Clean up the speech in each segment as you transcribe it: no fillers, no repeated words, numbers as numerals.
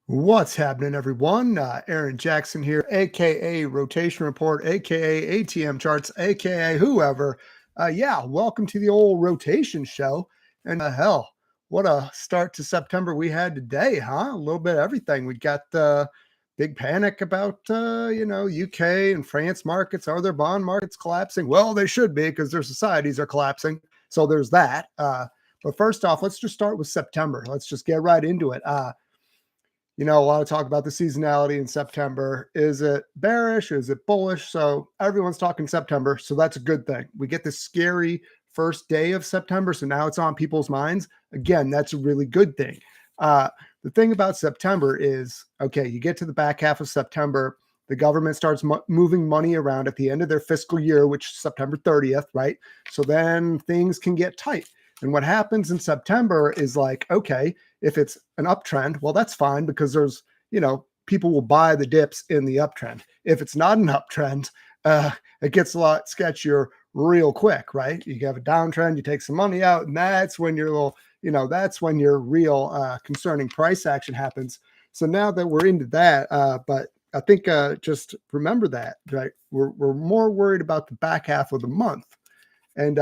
What's happening, everyone? Aaron Jackson here, aka Rotation Report, aka ATM Charts, aka whoever. Yeah, welcome to the old rotation show. And hell, what a start to September we had today, huh? A little bit of everything. We got the big panic about UK and France markets. Are their bond markets collapsing? Well, they should be because their societies are collapsing. So there's that. But first off, let's just start with September. Let's just get right into it. A lot of talk about the seasonality in September. Is it bearish? Is it bullish? So everyone's talking September. So that's a good thing. We get this scary first day of September. So now it's on people's minds. Again, that's a really good thing. The thing about September is, okay, you get to the back half of September, the government starts moving money around at the end of their fiscal year, which is September 30th, right? So then things can get tight. And what happens in September is like, okay, if it's an uptrend, well, that's fine because there's, people will buy the dips in the uptrend. If it's not an uptrend, it gets a lot sketchier real quick, right? You have a downtrend, you take some money out, and that's when your little, that's when your real concerning price action happens. So now that we're into that, but I think just remember that, right? We're more worried about the back half of the month. And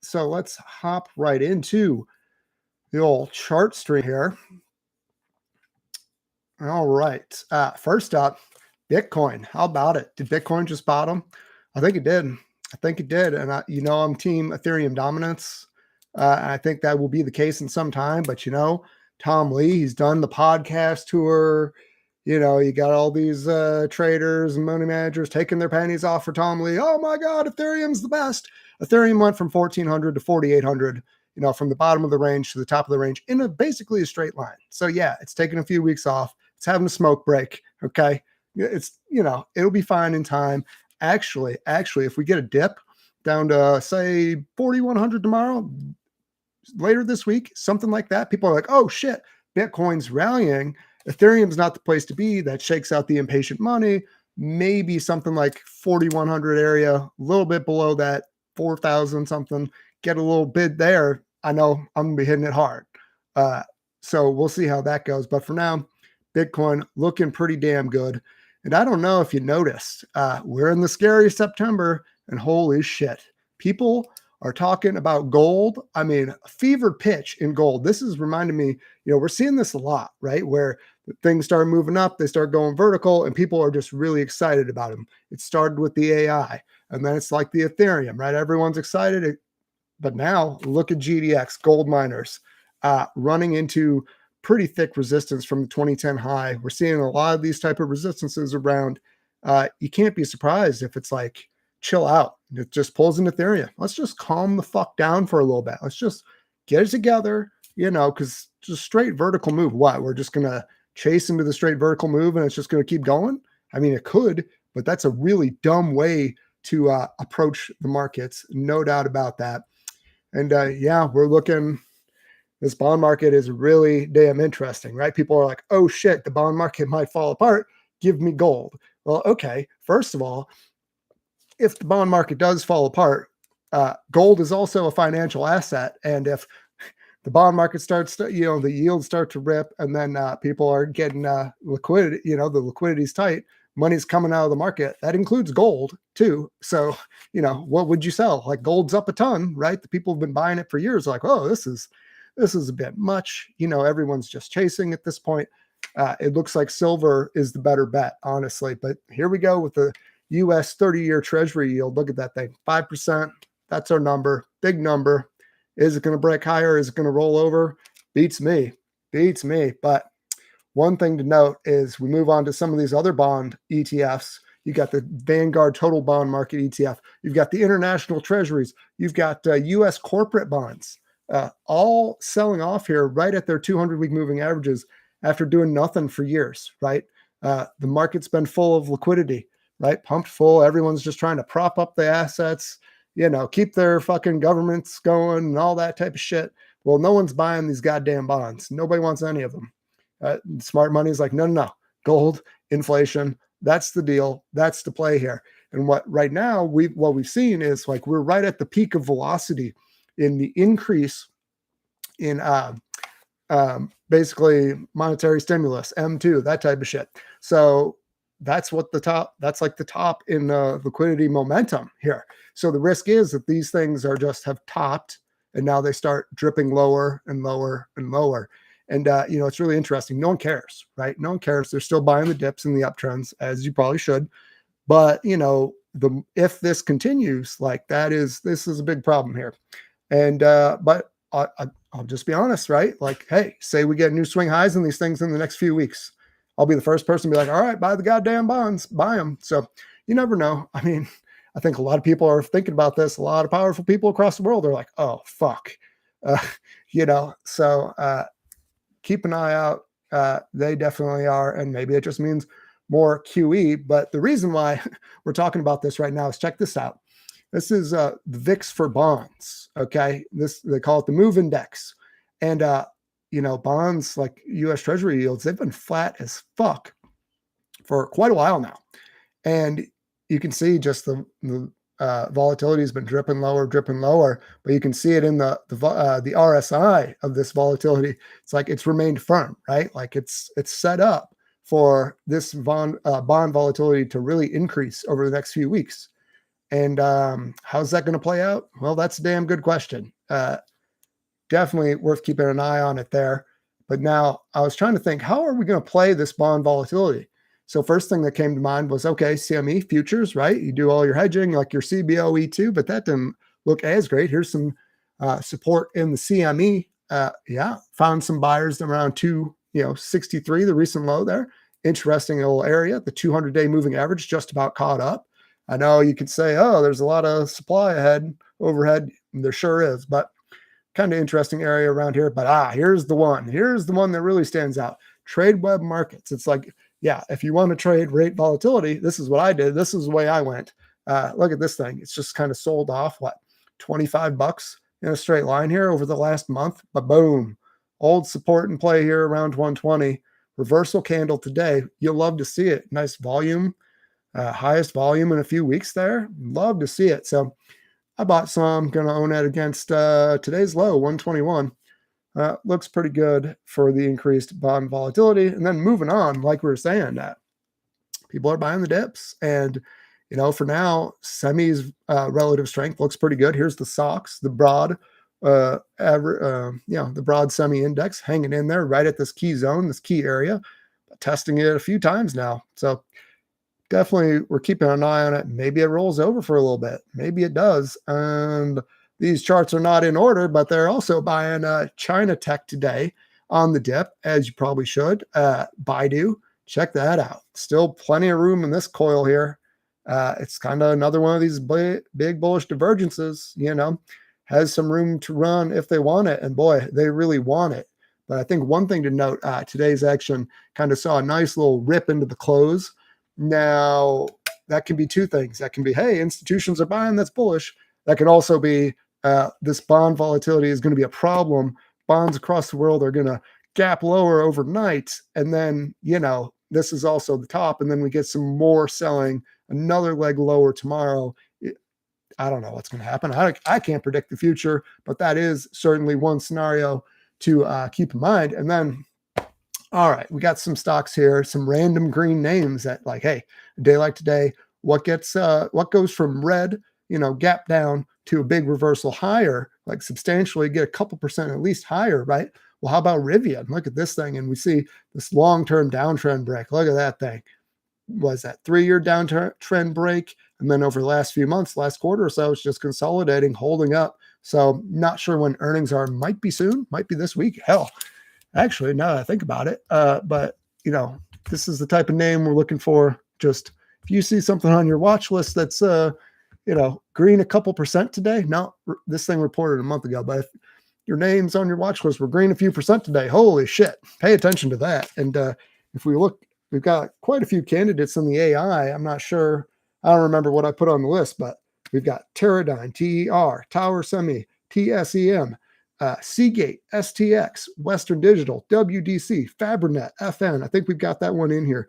so let's hop right into the old chart stream here. All right. First up, Bitcoin. How about it? Did Bitcoin just bottom? I think it did. And I'm team Ethereum dominance. I think that will be the case in some time. But Tom Lee, he's done the podcast tour. You got all these traders and money managers taking their panties off for Tom Lee. Oh my God, Ethereum's the best. Ethereum went from 1,400 to 4,800. From the bottom of the range to the top of the range in basically a straight line. So yeah, it's taking a few weeks off. It's having a smoke break. Okay. It's, it'll be fine in time. Actually, if we get a dip down to say 4,100 tomorrow, later this week, something like that, people are like, oh shit, Bitcoin's rallying. Ethereum's not the place to be. That shakes out the impatient money. Maybe something like 4,100 area, a little bit below that, 4,000 something, get a little bid there. I know I'm going to be hitting it hard. So we'll see how that goes. But for now, Bitcoin looking pretty damn good. And I don't know if you noticed, we're in the scary September, and holy shit, people are talking about gold. I mean, a fevered pitch in gold. This is reminding me, we're seeing this a lot, right? Where things start moving up, they start going vertical, and people are just really excited about them. It started with the AI, and then it's like the Ethereum, right? Everyone's excited. But now look at GDX, gold miners, running into pretty thick resistance from the 2010 high. We're seeing a lot of these type of resistances around. You can't be surprised if it's like, chill out. It just pulls in Ethereum. Let's just calm the fuck down for a little bit. Let's just get it together, because just straight vertical move. What? We're just going to chase into the straight vertical move and it's just going to keep going? I mean, it could, but that's a really dumb way to approach the markets. No doubt about that. And we're looking, this bond market is really damn interesting, right? People are like, oh shit, the bond market might fall apart. Give me gold. Well, okay. First of all, if the bond market does fall apart, gold is also a financial asset. And if the bond market starts to, the yields start to rip, and then people are getting liquidity, the liquidity's tight, money's coming out of the market. That includes gold too. So, what would you sell? Like gold's up a ton, right? The people have been buying it for years. Like, oh, this is a bit much. Everyone's just chasing at this point. It looks like silver is the better bet, honestly. But here we go with the US 30-year treasury yield. Look at that thing, 5%. That's our number, big number. Is it going to break higher? Is it going to roll over? Beats me. But one thing to note is we move on to some of these other bond ETFs. You got the Vanguard Total Bond Market ETF. You've got the international treasuries. You've got U.S. corporate bonds, all selling off here right at their 200-week moving averages after doing nothing for years, right? The market's been full of liquidity, right? Pumped full. Everyone's just trying to prop up the assets, keep their fucking governments going and all that type of shit. Well, no one's buying these goddamn bonds. Nobody wants any of them. Smart money is like, no, gold, inflation. That's the deal. That's the play here. And what we've seen is like, we're right at the peak of velocity in the increase in basically monetary stimulus, M2, that type of shit. So that's that's like the top in liquidity momentum here. So the risk is that these things are just have topped and now they start dripping lower and lower and lower. And, it's really interesting. No one cares, right? No one cares. They're still buying the dips and the uptrends, as you probably should. But, if this continues, like this is a big problem here. And, but I'll just be honest, right? Like, hey, say we get new swing highs in these things in the next few weeks. I'll be the first person to be like, all right, buy the goddamn bonds, buy them. So you never know. I mean, I think a lot of people are thinking about this. A lot of powerful people across the world are like, oh, fuck. Uh, so keep an eye out. They definitely are. And maybe it just means more QE. But the reason why we're talking about this right now is check this out. This is the VIX for bonds. Okay. They call it the MOVE Index. And, bonds like US Treasury yields, they've been flat as fuck for quite a while now. And you can see just the volatility has been dripping lower, but you can see it in the RSI of this volatility. It's like it's remained firm, right? Like it's set up for this bond volatility to really increase over the next few weeks. And how's that going to play out? Well, that's a damn good question. Definitely worth keeping an eye on it there. But now I was trying to think, how are we going to play this bond volatility? So first thing that came to mind was, okay, CME futures, right? You do all your hedging like your CBO E2, but that didn't look as great. Here's some support in the CME. Found some buyers around 263, the recent low there. Interesting little area. The 200-day moving average just about caught up. I know you could say, oh, there's a lot of supply overhead. There sure is, but kind of interesting area around here. But here's the one. Here's the one that really stands out. Tradeweb markets. It's like, yeah, if you want to trade rate volatility, this is what I did. This is the way I went. Look at this thing. It's just kind of sold off, $25 in a straight line here over the last month. But boom, old support in play here around 120. Reversal candle today. You'll love to see it. Nice volume. Highest volume in a few weeks there. Love to see it. So I bought some. Going to own it against today's low, 121. Looks pretty good for the increased bond volatility. And then moving on, like we were saying, people are buying the dips. And, for now, semis relative strength looks pretty good. Here's the SOX, the broad the broad semi index hanging in there right at this key zone, this key area, testing it a few times now. So definitely we're keeping an eye on it. Maybe it rolls over for a little bit. Maybe it does. And these charts are not in order, but they're also buying China Tech today on the dip, as you probably should. Baidu, check that out. Still plenty of room in this coil here. It's kind of another one of these big bullish divergences, has some room to run if they want it. And boy, they really want it. But I think one thing to note, today's action kind of saw a nice little rip into the close. Now, that can be two things. That can be, hey, institutions are buying, that's bullish. That can also be this bond volatility is going to be a problem. Bonds across the world are going to gap lower overnight. And then, this is also the top. And then we get some more selling, another leg lower tomorrow. I don't know what's going to happen. I can't predict the future, but that is certainly one scenario to keep in mind. And then, all right, we got some stocks here, some random green names that hey, a day like today, what goes from red, gap down to a big reversal higher, like substantially get a couple percent at least higher, right? Well, how about Rivian? Look at this thing. And we see this long-term downtrend break. Look at that thing. Was that 3-year downtrend break? And then over the last few months, last quarter or so, it's just consolidating, holding up. So not sure when earnings are. Might be soon, might be this week. Hell, actually, now that I think about it. But, this is the type of name we're looking for. Just if you see something on your watch list that's, green a couple percent today. Now, this thing reported a month ago, but if your name's on your watch list were green a few percent today, holy shit, pay attention to that. And if we look, we've got quite a few candidates in the AI. I'm not sure. I don't remember what I put on the list, but we've got Teradyne, TER, Tower Semi, TSEM, Seagate, STX, Western Digital, WDC, Fabrinet, FN. I think we've got that one in here.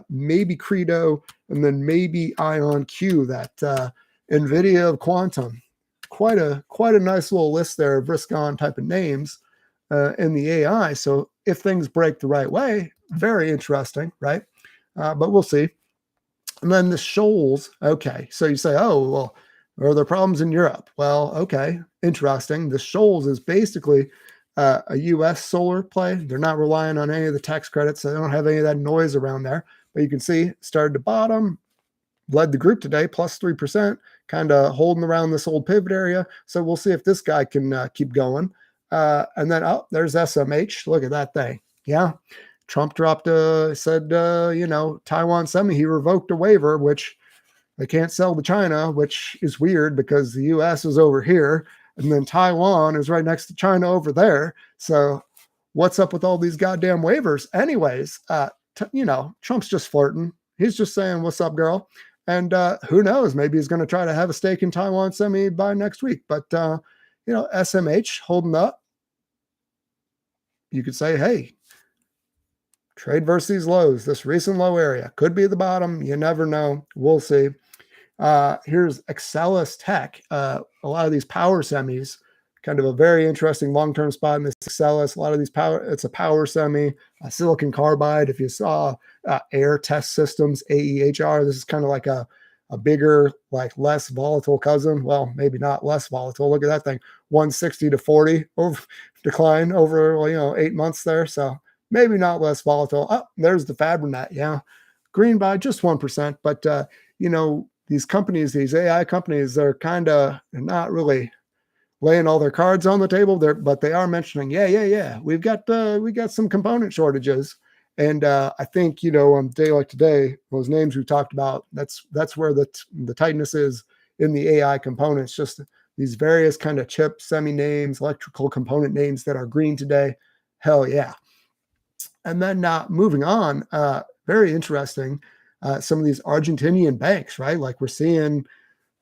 Maybe Credo, and then maybe IonQ, that NVIDIA of Quantum. Quite a nice little list there of risk on type of names. in the AI. So if things break the right way, very interesting, right? But we'll see. And then the shoals. Okay. So you say, oh, well, are there problems in Europe? Well, okay. Interesting. The shoals is basically a US solar play. They're not relying on any of the tax credits. So they don't have any of that noise around there. But you can see started to bottom, led the group today, plus 3%, kind of holding around this old pivot area. So we'll see if this guy can keep going. And then, oh, there's SMH. Look at that thing. Yeah. Trump dropped said, Taiwan Semi, he revoked a waiver, which they can't sell to China, which is weird because the US is over here. And then Taiwan is right next to China over there. So what's up with all these goddamn waivers? Anyways, Trump's just flirting. He's just saying, what's up, girl? And who knows? Maybe he's going to try to have a stake in Taiwan Semi by next week. But, SMH holding up. You could say, hey, trade versus these lows. This recent low area could be the bottom. You never know. We'll see. Here's Axcelis Tech. A lot of these power semis, kind of a very interesting long-term spot in this Axcelis. A lot of these it's a power semi, silicon carbide. If you saw Air Test Systems, AEHR, this is kind of like a bigger, like less volatile cousin. Well, maybe not less volatile. Look at that thing, 160 to 40 over decline over 8 months there. So maybe not less volatile. Oh, there's the Fabrinet. Yeah, green by just 1%. But these companies, these AI companies, they're kind of not really laying all their cards on the table there, but they are mentioning, yeah, we got some component shortages. And I think, on a day like today, those names we talked about, that's where the tightness is in the AI components, just these various kind of chip semi names, electrical component names that are green today. Hell yeah. And then moving on, very interesting, some of these Argentinian banks, right? Like we're seeing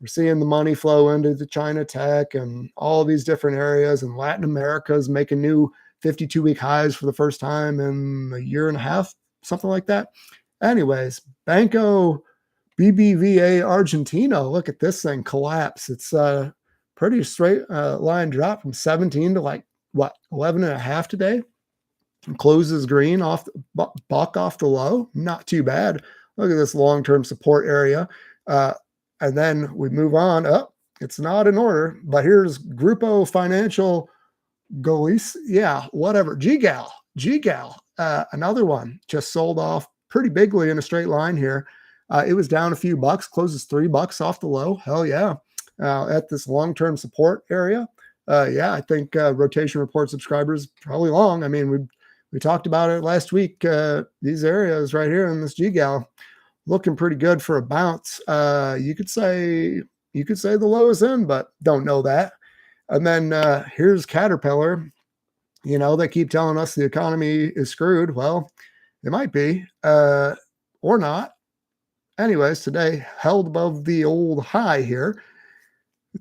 the money flow into the China tech and all these different areas, and Latin America is making new 52-week highs for the first time in a year and a half, something like that. Anyways, Banco BBVA Argentina, look at this thing collapse. It's a pretty straight line drop from 17 to 11 and a half today. Closes green buck off the low. Not too bad. Look at this long-term support area. And then we move on up. It's not in order, but here's Grupo Financial Galicia. Yeah, whatever. GGAL. Another one just sold off pretty bigly in a straight line here. It was down a few bucks, closes $3 off the low. Hell yeah. At this long-term support area. I think rotation report subscribers probably long. I mean, we talked about it last week. These areas right here in this GGAL looking pretty good for a bounce. You could say the low is in, but don't know that. And then here's Caterpillar. They keep telling us the economy is screwed. Well, it might be or not. Anyways, today held above the old high here.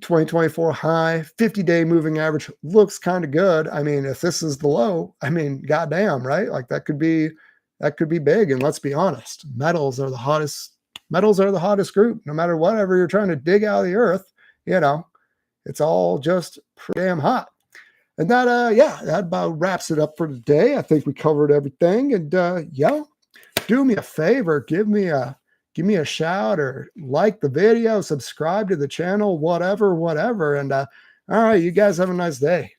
2024 high, 50-day moving average looks kind of good. I mean, if this is the low, I mean, goddamn, right? Like that could be big. And let's be honest, metals are the hottest group. No matter whatever you're trying to dig out of the earth, it's all just pretty damn hot. And that about wraps it up for today. I think we covered everything. And do me a favor, give me a shout or like the video, subscribe to the channel, whatever. And all right, you guys have a nice day.